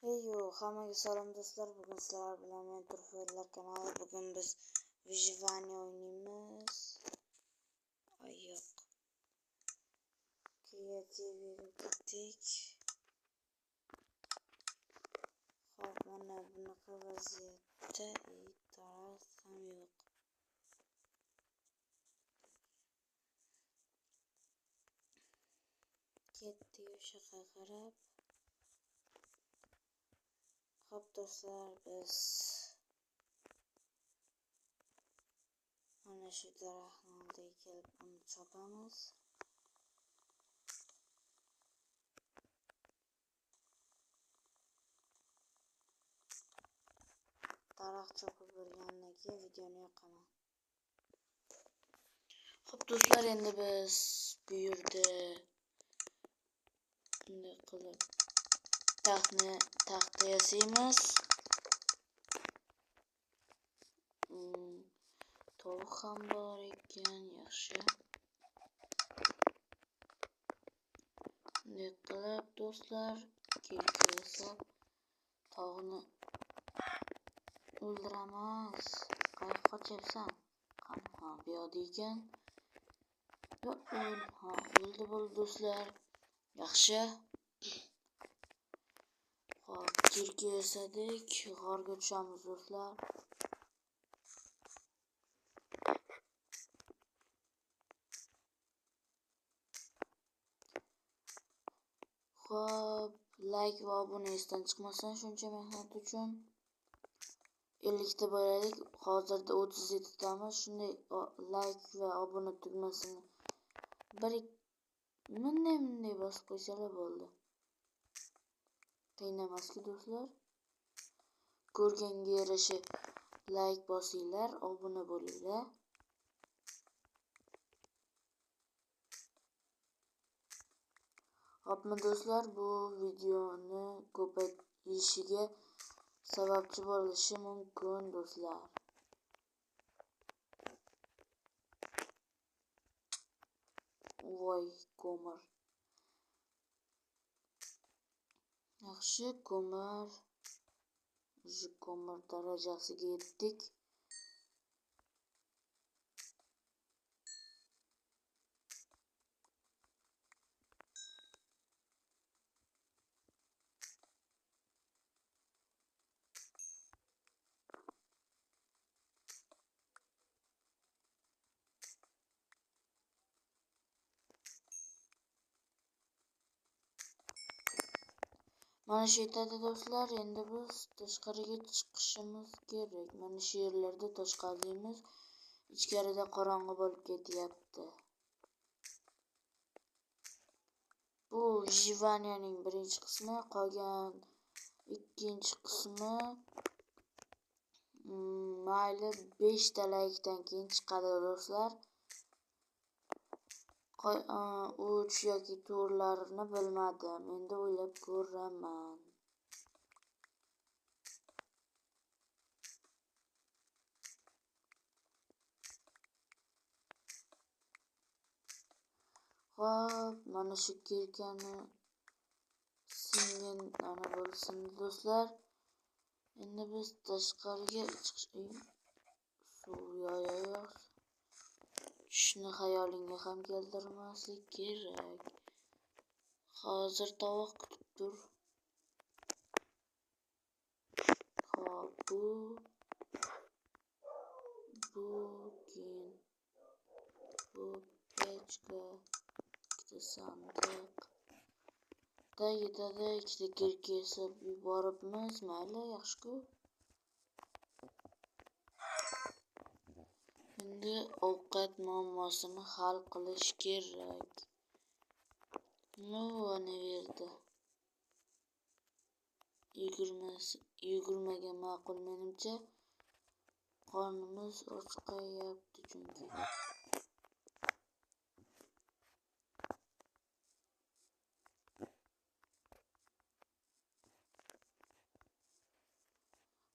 Heyo, hammaga salom do'stlar. Bugun sizlar bilan men Turfoylar kanali. Bugun biz Vyjvaniya o'ynaymiz. Yo'q. Kreativga ketdik. Xo'p, mana bunaqa vaziyatda taraf ham yo'q. Ketdik o'sha qarab. Xo'p do'stlar, biz mana shu daraxtning oldiga kelib uni chopamiz. Daraxt chopib bo'lgandan keyin videoni yoqaman. Xo'p do'stlar, endi biz bu yerda bunday qilib taxta yasaymiz. Tovuq ham bor ekan, yaxshi. Bunday qilib do'stlar, kelki yasab tovuqni o'ldiramiz. Qayerga qochyapsan? Ha, bu yoqda ekan. Ha, o'ldi bo'ldi do'stlar. Yaxshi. Xo'p, kelki yasadik, g'orga tushamiz do'stlar. Xo'p, like va obuna esdan chiqmasin shuncha mehnat uchun. 50 ta bo'laylik. Hozirda 37 tamiz. Shunday like va obuna tugmasini bunday bosib qo'ysalar bo'ldi. Qiyin emas-ku do'stlar. Ko'rganga yarasha like bosinglar, obuna bo'linglar. Hopmi do'stlar, bu videoni ko'payishiga sababchi bo'lishi mumkin do'stlar. Voy, ko'mir. Yaxshi, ko'mir darajasiga yetdik. Mana shu yerda do'stlar, endi biz tashqariga chiqishimiz kerak. Mana shu yerlarda tosh qaziymiz. Ichkarida qorong'i bo'lib ketyapti. Bu Vyjvaniyaning birinchi qismi, qolgan ikkinchi qismi mayli 5 ta laykdan keyin chiqadi do'stlar. 3 yoki 4larini bilmadim. Endi o'ylab ko'raman. Xo'p, mana shu kelkani singan ana bo'lsin do'stlar. Endi biz tashqariga suv yo'q. Shuni xayolingga ham keltirmaslik kerak. Hozir tovuq kutib tur. Xo'p, bu pechka, ikkita sandiq. Yetadi, ikkita kelki yasab yuboribmiz. Mayli, yaxshi-ku. Endi ovqat muammosini hal qilish kerak. Ana yerda yugurmagan ma'qul menimcha. Qornimiz ochqayapti chunki.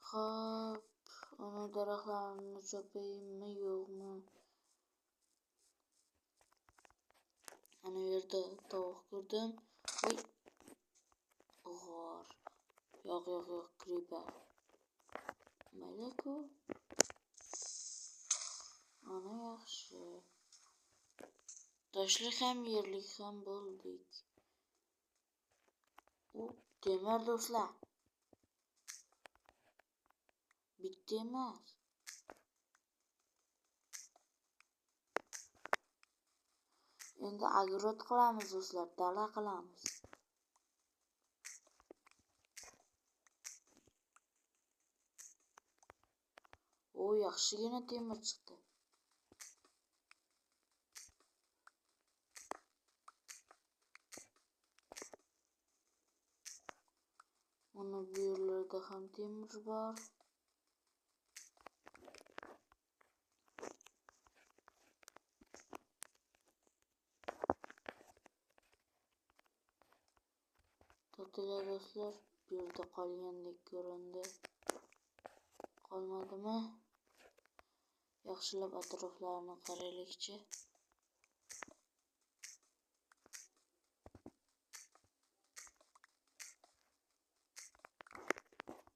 Xo'p, ana daraxtlarni chopaymi yo'qmi? Ana yerda tovuq ko'rdim. Voy. G'or. yo'q, creeper. Mayli-ku. Ana yaxshi. Toshlik ham, yerlik ham bo'ldik. Temir do'stlar. Bitta emas. Endi agrot qilamiz do'stlar, dala qilamiz. Yaxshigina temir chiqdi. Mana bu yerlarda ham temir bor. To'tilar do'stlar, bu yerda qolgandek ko'rindi. Qolmadimi? Yaxshilab atroflarni qaraylikchi.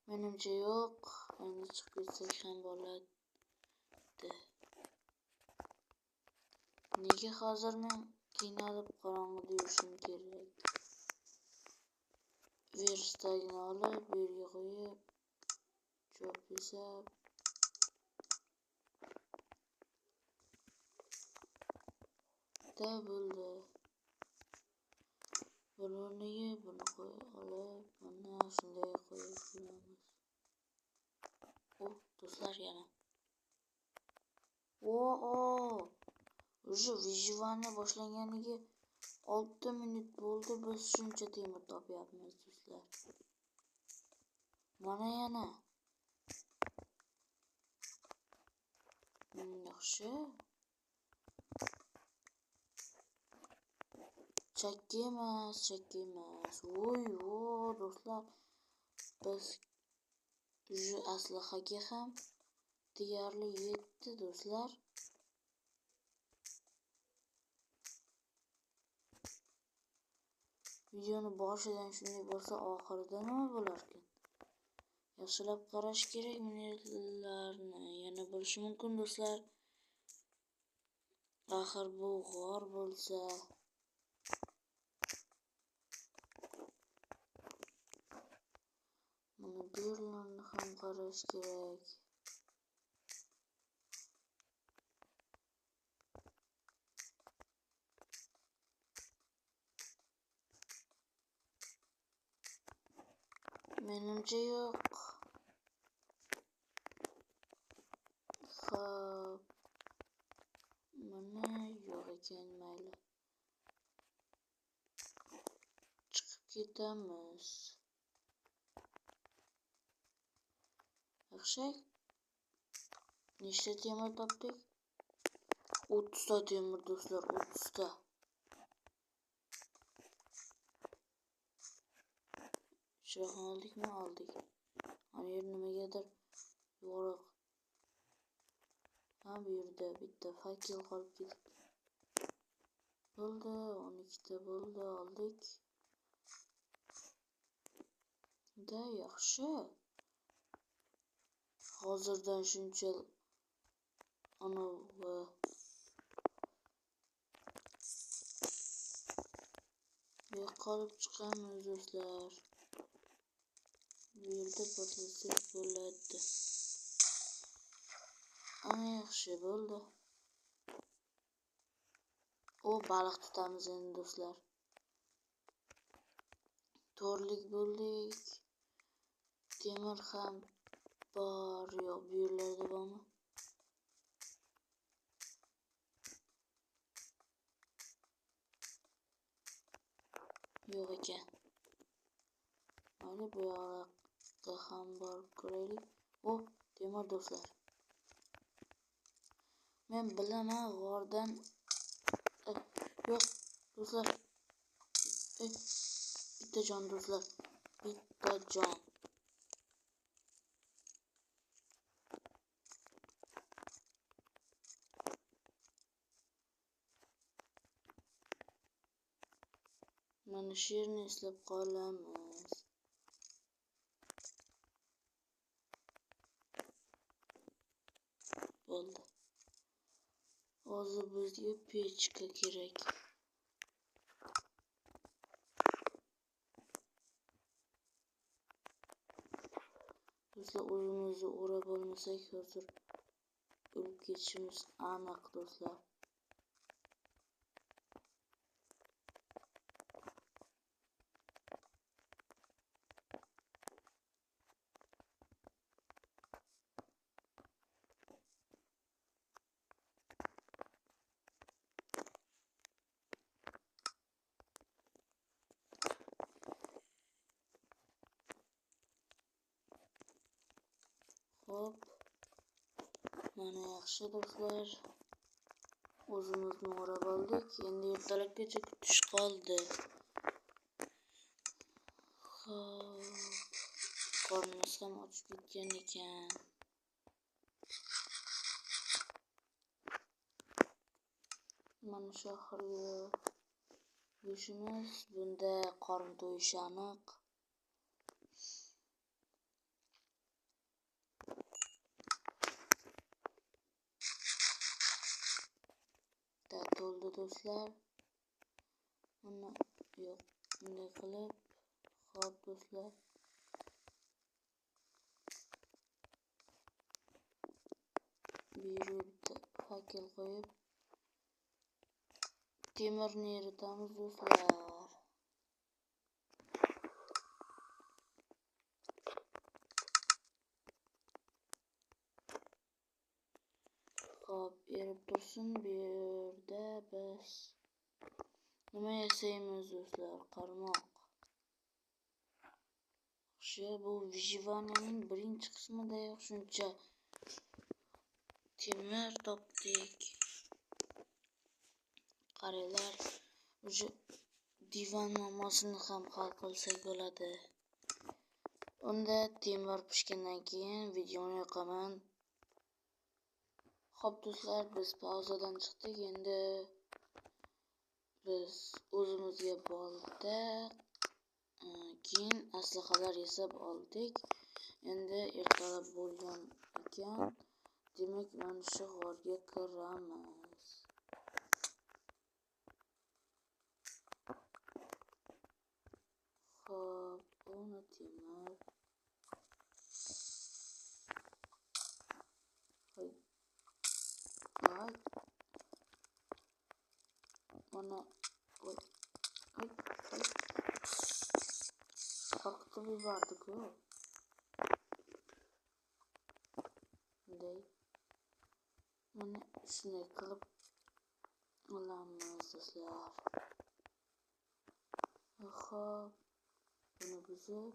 Menimcha yo'q. Endi chiqib ketsak ham bo'ladi. Nega hozir men qiynalib qorong'ida yurishim kerak? Verstagini olib, bu yerga qo'yib, cho'pisab. Bo'ldi. Buni qo'yib olib, mana shunday qo'yib qo'yamiz. Do'stlar yana. Уже выживание boshlanganiga 6 minut bo'ldi, biz shuncha temir topyapmiz do'stlar. Mana yana. Yaxshi. Chakki emas. Do'stlar. Biz aslahaga ham deyarli yetdi do'stlar. Videoni boshidan shunday bo'lsa, oxirida nima bo'larkan? Yaxshilab qarash kerak minetlarni. Yana bo'lishi mumkin do'stlar. Axir bu g'or bo'lsa. Mana bu yerlarni ham qarash kerak. Menimcha yo'q. Xo'p. Mana yo'q ekan, mayli. Chiqib ketamiz. Yaxshi. Nechta temir topdik? 30 ta temir do'stlar, 30 ta. Chiroqni oldikmi? Oldik. Ana yer nimagadir yorug'. Bu yerda bitta fakel qolib ketdi. Bo'ldi, 12 ta bo'ldi, oldik. Yaxshi. Hozirdan shuncha ana va qolib chiqamiz do'stlar. Bu yerda portlasak bo'ladi. Ana yaxshi bo'ldi. Baliq tutamiz endi do'stlar. To'rlik bo'ldik. Temir ham bor, yo'q, bu yerlarda bormi? Yo'q ekan. Mana bu yoqda ham bor, ko'raylik. Temir do'stlar. Men bilaman g'ordan yo'q do'stlar. Bitta jon do'stlar. Bitta jon. Mana shu yerni eslab qolamiz. bo'ldi. Hozir bizga pechka kerak. Do'stlar, o'zimizni o'rab olmasak hozir o'lib ketishimiz aniq do'stlar. Hop. Mana yaxshi do'stlar. O'zimizni o'rab oldik. Endi ertalabgacha kutish qoldi. Qornimiz ham ochib ketgan ekan. Mana shu oxirgi go'shtimiz. Bunda qorin to'yishi aniq. To'ldi do'stlar. Mana yo'q, bunday qilib. Xo'p do'stlar. Bu yerga bitta fakel qo'yib temirni eritamiz do'stlar. Xo'p, erib tursin. Bu yerda biz nima yasaymiz do'stlar? Qarmoq. Yaxshi, bu vijivaniyaning birinchi qismida shuncha temir topdik. Qaranglar, o'sha divan muammosini ham hal qilsak bo'ladi. Unda temir pishgandan keyin videoni yoqaman. Xo'p do'stlar, biz pauzadan chiqdik. Endi biz o'zimizga bolta, keyin aslahalar yasab oldik. Endi ertalab bo'lgan ekan. Demak, mana shu g'orga kiramiz. Xo'p, buni temir. Voy. Mana qo'rqitib yubordi-ku. Bunday. Mana shunday qilib olamiz do'stlar. Xo'p, buni buzib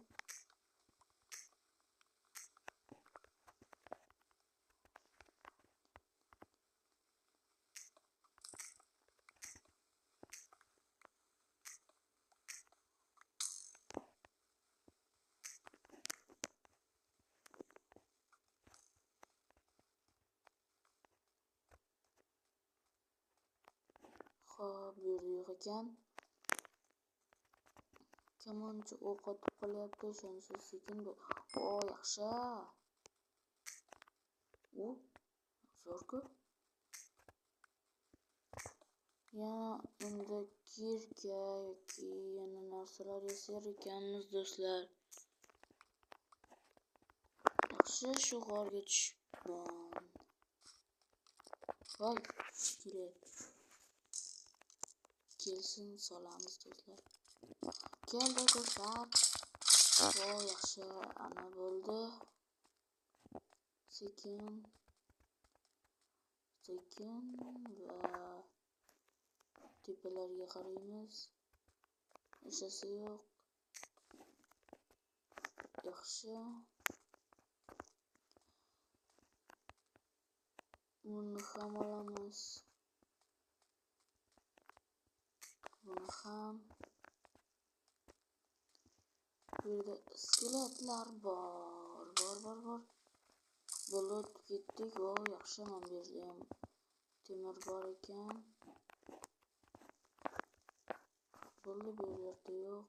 xo'p, bu yerda yo'q ekan. Kamonchi o'q otib qolyapti, shunisi sekin. O, yaxshi. U zo'r-ku. Yana endi kirka yoki yana narsalar yasar ekanmiz do'stlar. Yaxshi, shu g'orga tushibman. Voy, kerak. Kelsin, solamiz do'stlar. Keldi do'stlar. O, yaxshi, ana bo'ldi. Sekin va tepalarga qaraymiz. Hechasi yo'q. Yaxshi. Buni ham olamiz. Buni ham. Bu yerda skeletlar bor. Bo'lib ketdik. O, yaxshi, mana bu yerda ham temir bor ekan. Bo'ldi, bu yerda yo'q.